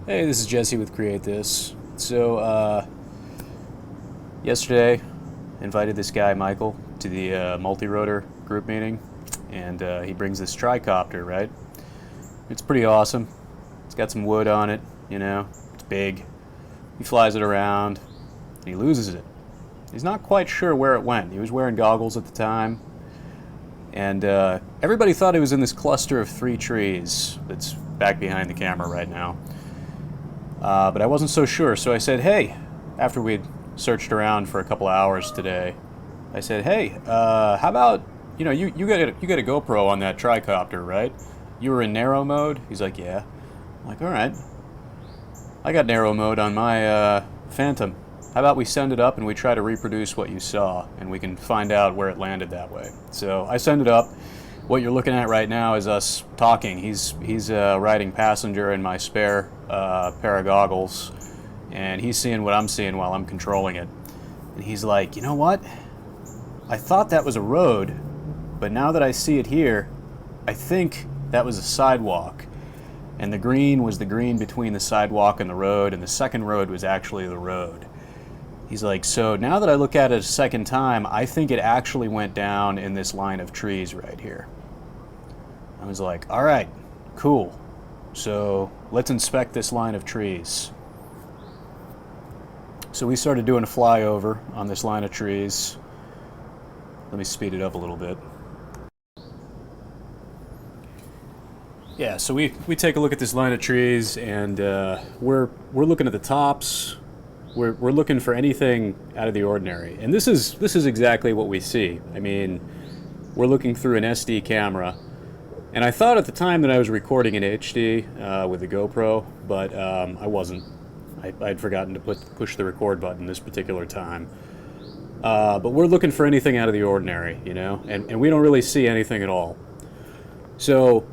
Hey, this is Jesse with Create This. Yesterday, invited this guy, Michael, to the multi-rotor group meeting, and he brings this tri-copter, right? It's pretty awesome. It's got some wood on it, it's big. He flies it around, and he loses it. He's not quite sure where it went. He was wearing goggles at the time, and everybody thought he was in this cluster of 3 trees that's back behind the camera right now. But I wasn't so sure, so I said, hey, after we'd searched around for a couple hours today, I said, hey, how about, you got a GoPro on that tri-copter, right? You were in narrow mode? He's like, yeah. I'm like, all right. I got narrow mode on my Phantom. How about we send it up and we try to reproduce what you saw, and we can find out where it landed that way. So I send it up. What you're looking at right now is us talking. He's riding passenger in my spare pair of goggles, and he's seeing what I'm seeing while I'm controlling it. And he's like, you know what? I thought that was a road, but now that I see it here, I think that was a sidewalk. And the green was the green between the sidewalk and the road, and the second road was actually the road. He's like, so now that I look at it a second time, I think it actually went down in this line of trees right here. I was like, all right, cool. So let's inspect this line of trees. So we started doing a flyover on this line of trees. Let me speed it up a little bit. Yeah, so we take a look at this line of trees, and we're looking at the tops. We're looking for anything out of the ordinary, and this is exactly what we see. I mean, we're looking through an SD camera, and I thought at the time that I was recording in HD with the GoPro, but I wasn't. I'd forgotten to push the record button this particular time. But we're looking for anything out of the ordinary, and we don't really see anything at all. So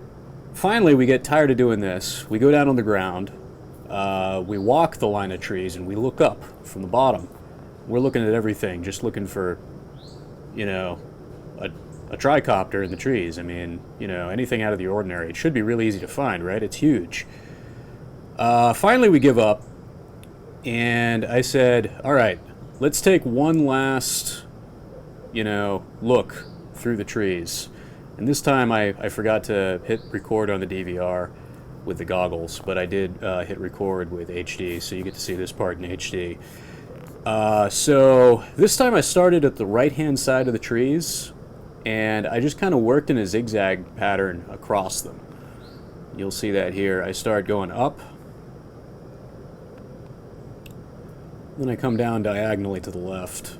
finally, we get tired of doing this. We go down on the ground. We walk the line of trees, and we look up from the bottom. We're looking at everything, just looking for, a tri-copter in the trees. I mean, anything out of the ordinary. It should be really easy to find, right? It's huge. Finally, we give up, and I said, all right, let's take one last, look through the trees. And this time I forgot to hit record on the DVR with the goggles, but I did hit record with HD, so you get to see this part in HD. So this time I started at the right-hand side of the trees, and I just kind of worked in a zigzag pattern across them. You'll see that here. I start going up, then I come down diagonally to the left.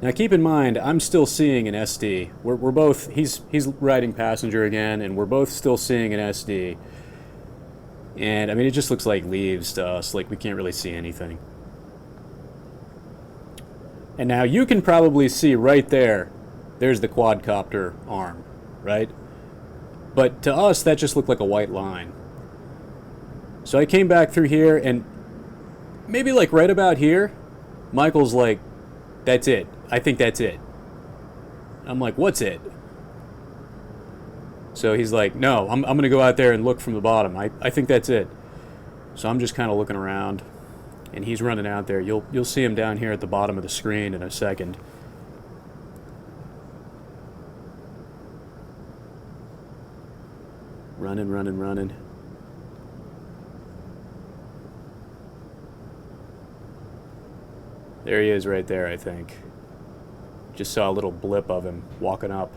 Now keep in mind, I'm still seeing an SD. We're both, he's riding passenger again, and we're both still seeing an SD. And I mean, it just looks like leaves to us, like we can't really see anything. And now you can probably see right there, there's the quadcopter arm, right? But to us, that just looked like a white line. So I came back through here, and maybe like right about here, Michael's like, that's it. I think that's it. I'm like, what's it? So he's like, no, I'm going to go out there and look from the bottom. I think that's it. So I'm just kind of looking around, and he's running out there. You'll see him down here at the bottom of the screen in a second. Running, running, running. There he is right there, I think. Just saw a little blip of him walking up.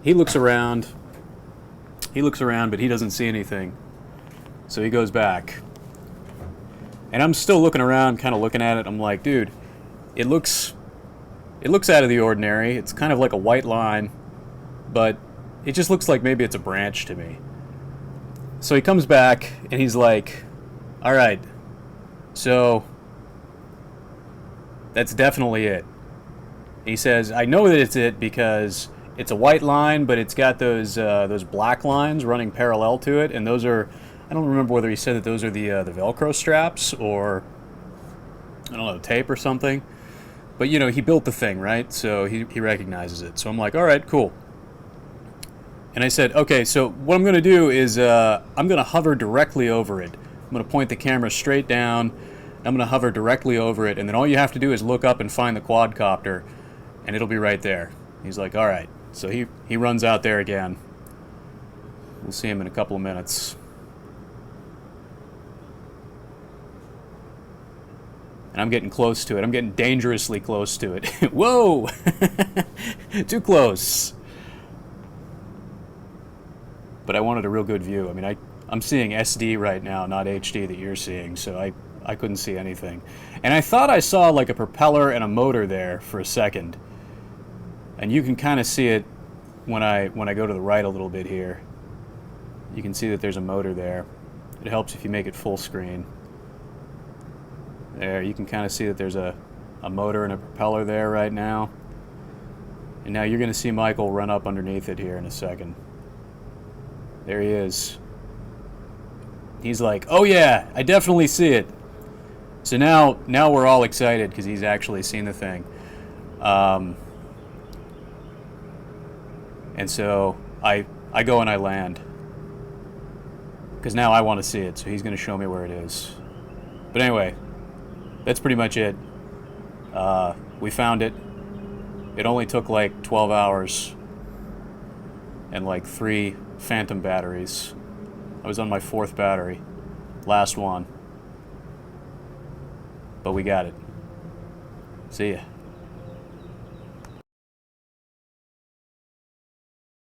He looks around. But he doesn't see anything. So he goes back. And I'm still looking around, kind of looking at it. I'm like, dude, it looks out of the ordinary. It's kind of like a white line, but it just looks like maybe it's a branch to me. So he comes back, and he's like, all right, so that's definitely it. He says, I know that it's it because it's a white line, but it's got those black lines running parallel to it, and those are, I don't remember whether he said that those are the Velcro straps or, I don't know, tape or something. But, he built the thing, right? So he recognizes it. So I'm like, all right, cool. And I said, okay, so what I'm going to do is I'm going to hover directly over it. I'm going to point the camera straight down. I'm going to hover directly over it, and then all you have to do is look up and find the quadcopter, and it'll be right there. He's like, all right. So he runs out there again. We'll see him in a couple of minutes. And I'm getting close to it. I'm getting dangerously close to it. Whoa! Too close. But I wanted a real good view. I mean, I'm seeing SD right now, not HD that you're seeing, so I couldn't see anything. And I thought I saw like a propeller and a motor there for a second. And you can kind of see it when I go to the right a little bit here. You can see that there's a motor there. It helps if you make it full screen. There, you can kind of see that there's a motor and a propeller there right now. And now you're going to see Michael run up underneath it here in a second. There he is. He's like, oh yeah, I definitely see it. So now we're all excited because he's actually seen the thing. And so I go and I land. Because now I want to see it, so he's going to show me where it is. But anyway, that's pretty much it. We found it. It only took like 12 hours and like 3 phantom batteries. I was on my 4th battery. Last one. But we got it. See ya.